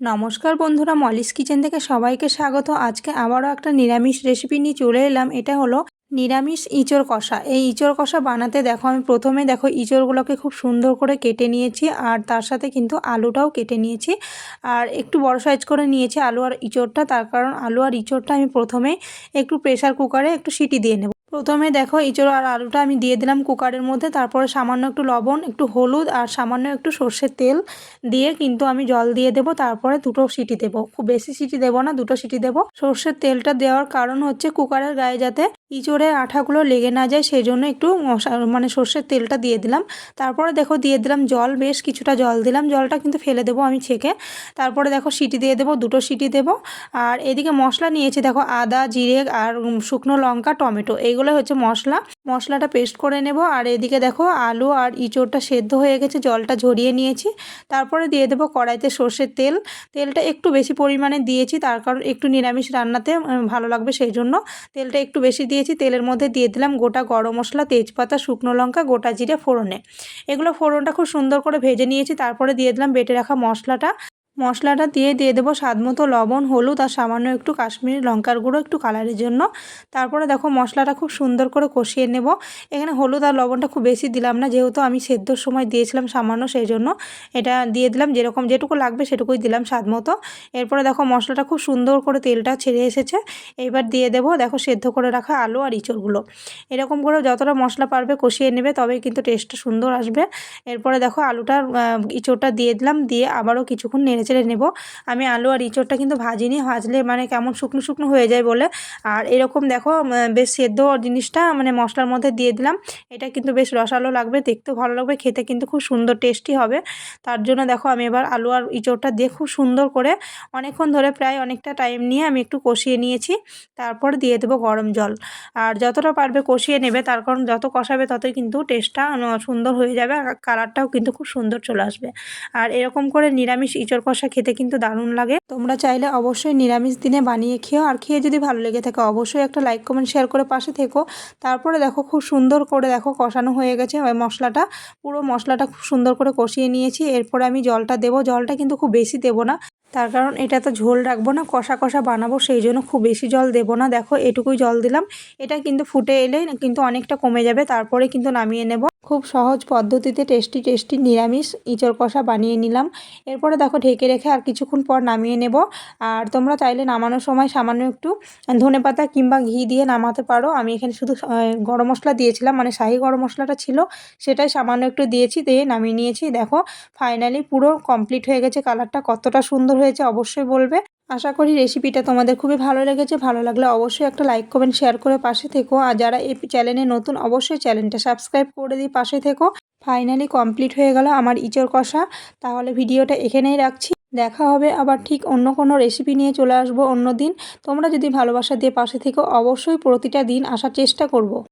নমস্কার বন্ধুরা, Molly's kitchen থেকে সবাইকে স্বাগত। আজকে আবারও একটা নিরামিষ রেসিপি নিয়ে চলে এলাম। এটা হলো নিরামিষ ইঁচড় কষা। এই ইঁচড় কষা বানাতে দেখো আমি প্রথমে ইঁচড়গুলোকে খুব সুন্দর করে কেটে নিয়েছি, আর তার সাথে কিন্তু আলুটাও কেটে নিয়েছি। আর একটু বড় সাইজ করে নিয়েছি আলু আর ইঁচড়টা, তার কারণ আলু আর ইঁচড়টা আমি প্রথমেই একটু প্রেসার কুকারে একটু সিটি দিয়ে নেব। প্রথমে দেখো ইঁচড় আর আলুটা আমি দিয়ে দিলাম কুকারের মধ্যে, তারপরে সামান্য একটু লবণ, একটু হলুদ আর সামান্য একটু সর্ষের তেল দিয়ে কিন্তু আমি জল দিয়ে দেবো। তারপরে দুটো সিটি দেবো, খুব বেশি সিটি দেবো না, দুটো সিটি দেবো। সর্ষের তেলটা দেওয়ার কারণ হচ্ছে কুকারের গায়ে যাতে ইঁচড়ের আঠাগুলো লেগে না যায়, সেই জন্য একটু সর্ষের তেলটা দিয়ে দিলাম। তারপরে দেখো দিয়ে দিলাম জল, বেশ কিছুটা জল দিলাম, জলটা কিন্তু ফেলে দেবো আমি ছেঁকে। তারপরে দেখো সিটি দিয়ে দেবো, দুটো সিটি দেবো। আর এদিকে মশলা নিয়েছি দেখো, আদা, জিরে আর শুকনো লঙ্কা, টমেটো, এইগুলো হচ্ছে মশলাটা পেস্ট করে নেব। আর এদিকে দেখো আলু আর ইঁচড়টা সেদ্ধ হয়ে গেছে, জলটা ঝরিয়ে নিয়েছি। তারপরে দিয়ে দেবো কড়াইতে সর্ষের তেল। তেলটা একটু বেশি পরিমাণে দিয়েছি, তার কারণ একটু নিরামিষ রান্নাতে ভালো লাগবে, সেই জন্য তেলটা একটু বেশি দিয়েছি। তেলের মধ্যে দিয়ে দিলাম গোটা গরম মশলা, তেজপাতা, শুকনো লঙ্কা, গোটা জিরে ফোড়নে। এগুলো ফোড়নটা খুব সুন্দর করে ভেজে নিয়েছি। তারপরে দিয়ে দিলাম বেটে রাখা মশলাটা দিয়ে দেবো স্বাদ মতো লবণ, হলুদ আর সামান্য একটু কাশ্মীরি লঙ্কার গুঁড়ো, একটু কালারের জন্য। তারপরে দেখো মশলাটা খুব সুন্দর করে কষিয়ে নেব। এখানে হলুদ আর লবণটা খুব বেশি দিলাম না, যেহেতু আমি সেদ্ধর সময় দিয়েছিলাম সামান্য, সেই জন্য এটা দিয়ে দিলাম, যেটুকু লাগবে সেটুকুই দিলাম স্বাদ মতো। এরপরে দেখো মশলাটা খুব সুন্দর করে তেলটা ছেড়ে এসেছে। এবার দিয়ে দেবো দেখো সেদ্ধ করে রাখা আলু আর ইঁচড়গুলো। এরকম করে যতটা মশলা পারবে কষিয়ে নেবে, তবেই কিন্তু টেস্টটা সুন্দর আসবে। এরপরে দেখো ইঁচড়টা দিয়ে দিলাম, দিয়ে আবারও কিছুক্ষণ নেড়ে চেড়ে নেব। আমি আলু আর ইঁচড়টা কিন্তু ভাজিনি, ভাজলে মানে কেমন শুকনো শুকনো হয়ে যায় বলে। আর এরকম দেখো বেশ সেদ্ধ জিনিসটা মশলার মধ্যে দিয়ে দিলাম। এটা কিন্তু বেশ রসালো লাগবে, দেখতেও ভালো লাগবে, খেতে কিন্তু খুব সুন্দর টেস্টি হবে। তার জন্য দেখো আমি এবার আলু আর ইঁচড়টা দিয়ে খুব সুন্দর করে অনেকক্ষণ ধরে, প্রায় অনেকটা টাইম নিয়ে আমি একটু কষিয়ে নিয়েছি। তারপর দিয়ে দেবো গরম জল। আর যতটা পারবে কষিয়ে নেবে, তার কারণ যত কষাবে ততই কিন্তু টেস্টটা সুন্দর হয়ে যাবে, আর কালারটাও কিন্তু খুব সুন্দর চলে আসবে। আর এরকম করে নিরামিষ ইঁচড় কষা খেতে কিন্তু দারুণ লাগে। তোমরা চাইলে অবশ্যই নিরামিষ দিনে বানিয়ে খেও, আর খেয়ে যদি ভালো লেগে থাকে অবশ্যই একটা লাইক, কমেন্ট, শেয়ার করে পাশে থেকো। তারপরে দেখো খুব সুন্দর করে দেখো কষানো হয়ে গেছে ওই মশলাটা, পুরো মশলাটা খুব সুন্দর করে কষিয়ে নিয়েছি। এরপরে আমি জলটা দেবো, জলটা কিন্তু খুব বেশি দেবো না, তার কারণ এটা তো ঝোল রাখবো না, কষা কষা বানাবো, সেই জন্য খুব বেশি জল দেবো না। দেখো এটুকুই জল দিলাম। এটা কিন্তু ফুটে এলে কিন্তু অনেকটা কমে যাবে, তারপরে কিন্তু নামিয়ে নেব। খুব সহজ পদ্ধতিতে টেস্টি নিরামিষ ইঁচড় কষা বানিয়ে নিলাম। এরপরে দেখো ঢেকে রেখে আর কিছুক্ষণ পর নামিয়ে নেব। আর তোমরা চাইলে নামানোর সময় সামান্য একটু ধনেপাতা কিংবা ঘি দিয়ে নামাতে পারো। আমি এখানে শুধু গরম মশলা দিয়েছিলাম, শাহি গরম মশলাটা ছিল, সেটাই সামান্য একটু দিয়েছি, দিয়ে নামিয়ে নিয়েছি। দেখো ফাইনালি পুরো কমপ্লিট হয়ে গেছে। কালারটা কতটা সুন্দর হয়েছে অবশ্যই বলবে। আশা করি রেসিপিটা তোমাদের খুবই ভালো লেগেছে। ভালো লাগলে অবশ্যই একটা লাইক, কমেন্ট, শেয়ার করে পাশে থেকো। আর যারা এই চ্যানেলে নতুন অবশ্যই চ্যানেলটা সাবস্ক্রাইব করে দিয়ে পাশে থেকো। ফাইনালি কমপ্লিট হয়ে গেল আমার ইঁচড় কষা। তাহলে ভিডিওটা এখানেই রাখছি, দেখা হবে আবার ঠিক অন্য কোনো রেসিপি নিয়ে চলে আসবো অন্য দিন। তোমরা যদি ভালোবাসা দিয়ে পাশে থেকো অবশ্যই প্রতিটা দিন আসার চেষ্টা করব।